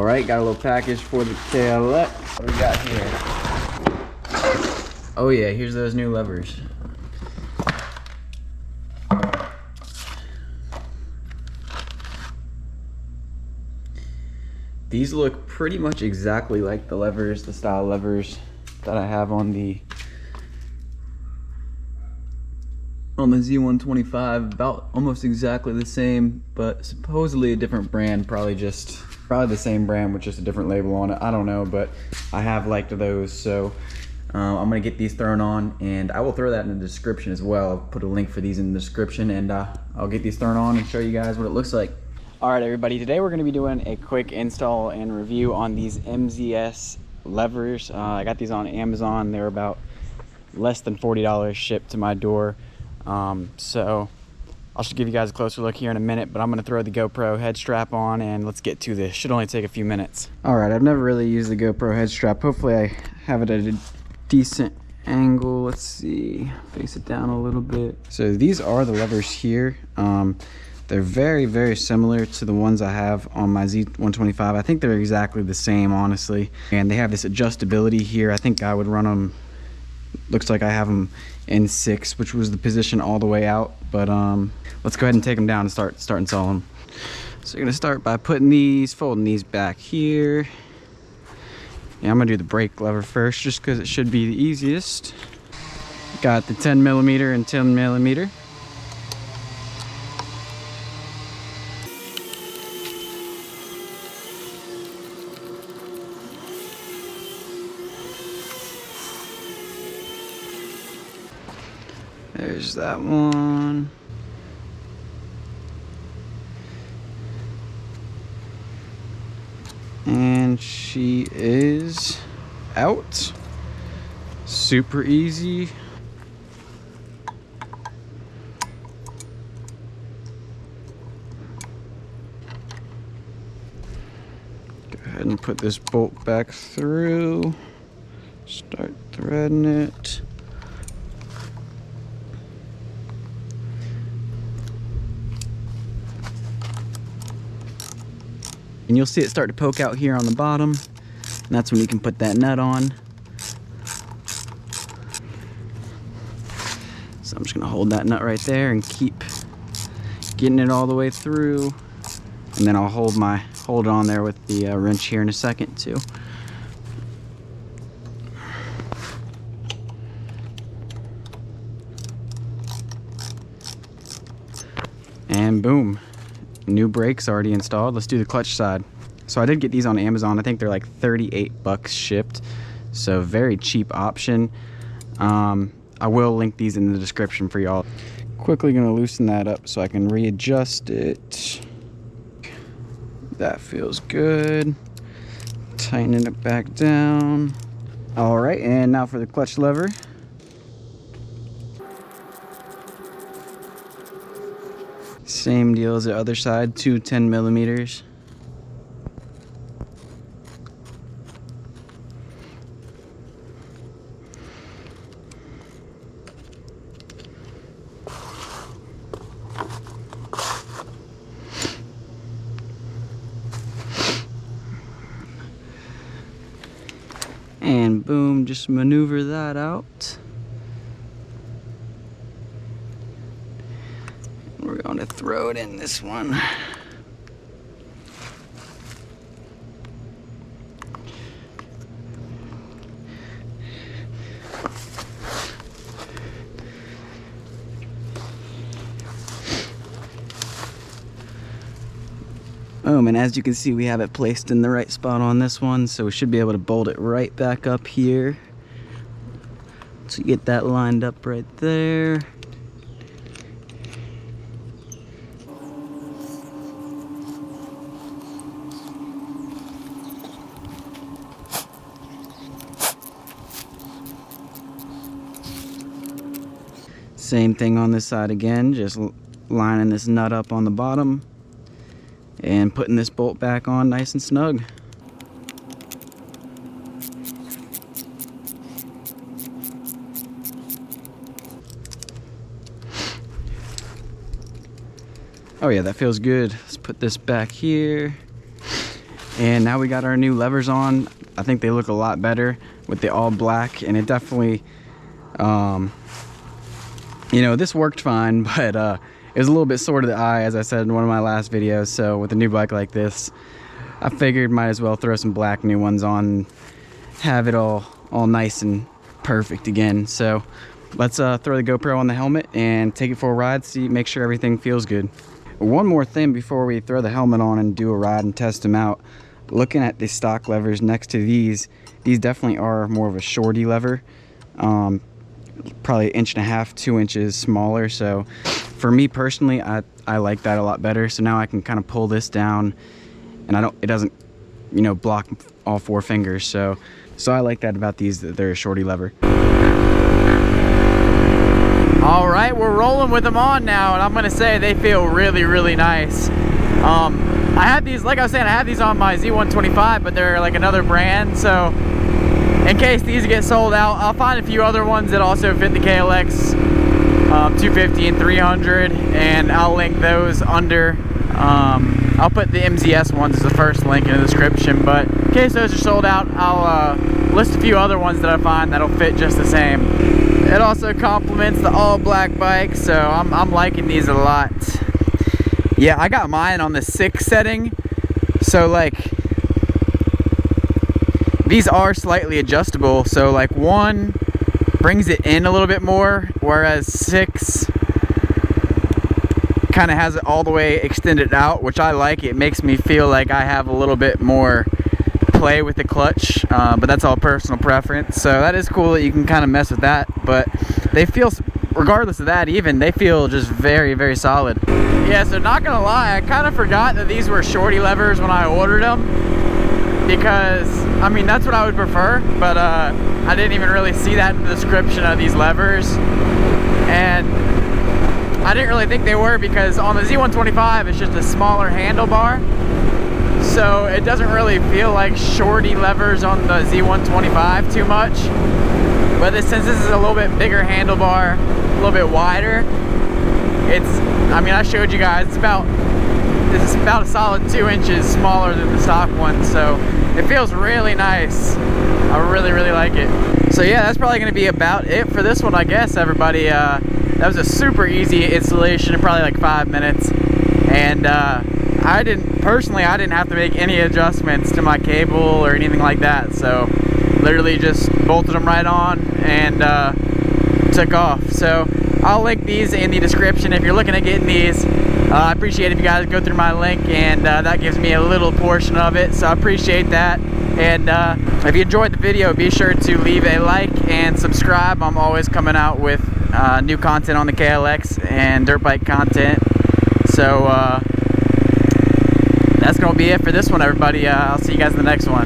right, got a little package for the KLX. What do we got here? Oh yeah, here's those new levers. These look pretty much exactly like the style levers that I have on the Z125, about almost exactly the same, but supposedly a different brand, probably the same brand with just a different label on it. I don't know, but I have liked those, so I'm gonna get these thrown on, and I will throw that in the description as well. I'll put a link for these in the description, and I'll get these thrown on and show you guys what it looks like. All right, everybody, today we're gonna be doing a quick install and review on these MZS levers. I got these on Amazon. They're about less than $40 shipped to my door. So I'll just give you guys a closer look here in a minute, but I'm gonna throw the GoPro head strap on and let's get to this. Should only take a few minutes. All right, I've never really used the GoPro head strap. Hopefully I have it at a decent angle. Let's see, face it down a little bit. So these are the levers here. They're very, very similar to the ones I have on my Z125. I think they're exactly the same, honestly. And they have this adjustability here. I think I would run them, looks like I have them in 6, which was the position all the way out. But let's go ahead and take them down and start installing them. So you're gonna start by folding these back here. Yeah, I'm gonna do the brake lever first, just because it should be the easiest. Got the 10mm and 10mm. There's that one. And she is out. Super easy. Go ahead and put this bolt back through. Start threading it. And you'll see it start to poke out here on the bottom. And that's when you can put that nut on. So I'm just gonna hold that nut right there and keep getting it all the way through. And then I'll hold it on there with the wrench here in a second too. And boom. New brakes already installed. Let's do the clutch side. So I did get these on Amazon. I think they're like 38 bucks shipped, so very cheap option. I will link these in the description for y'all. Quickly gonna loosen that up so I can readjust it. That feels good. Tightening it back down. All right, and now for the clutch lever. Same deal as the other side, 2 10mm. And boom, just maneuver that out. We're going to throw it in this one. Boom, and as you can see, we have it placed in the right spot on this one, so we should be able to bolt it right back up here. So get that lined up right there. Same thing on this side again, just lining this nut up on the bottom and putting this bolt back on nice and snug. Oh yeah, that feels good. Let's put this back here. And now we got our new levers on. I think they look a lot better with the all black, and it definitely, you know, this worked fine, but it was a little bit sore to the eye, as I said in one of my last videos. So with a new bike like this, I figured might as well throw some black new ones on and have it all nice and perfect again. So let's throw the GoPro on the helmet and take it for a ride, make sure everything feels good. One more thing before we throw the helmet on and do a ride and test them out. Looking at the stock levers next to these definitely are more of a shorty lever. Probably 1.5 inches, 2 inches smaller. So for me personally, I like that a lot better. So now I can kind of pull this down and it doesn't, you know, block all 4 fingers. So I like that about these, that they're a shorty lever. All right, we're rolling with them on now, and I'm gonna say they feel really, really nice. I had these, like I was saying, I had these on my Z125, but they're like another brand. So in case these get sold out, I'll find a few other ones that also fit the KLX 250 and 300, and I'll link those under. I'll put the MZS ones as the first link in the description, but in case those are sold out, I'll list a few other ones that I find that'll fit just the same. It also complements the all black bike, so I'm liking these a lot. Yeah, I got mine on the 6 setting, so like these are slightly adjustable. So like 1 brings it in a little bit more, whereas 6 kind of has it all the way extended out, which I like. It makes me feel like I have a little bit more play with the clutch, but that's all personal preference. So that is cool that you can kind of mess with that, but they feel, regardless of that, even they feel just very, very solid. Yeah, so not gonna lie, I kind of forgot that these were shorty levers when I ordered them, because I mean that's what I would prefer, but I didn't even really see that in the description of these levers, and I didn't really think they were, because on the Z125 it's just a smaller handlebar, so it doesn't really feel like shorty levers on the Z125 too much. But since this is a little bit bigger handlebar, a little bit wider, I mean, I showed you guys, this is about a solid 2 inches smaller than the stock one, so it feels really nice. I really, really like it. So yeah, that's probably gonna be about it for this one, I guess, everybody. That was a super easy installation in probably like 5 minutes, and I didn't have to make any adjustments to my cable or anything like that. So literally just bolted them right on and took off. So I'll link these in the description if you're looking at getting these. I appreciate if you guys go through my link, and that gives me a little portion of it, so I appreciate that. And if you enjoyed the video, be sure to leave a like and subscribe. I'm always coming out with new content on the KLX and dirt bike content. So that's gonna be it for this one, everybody. I'll see you guys in the next one.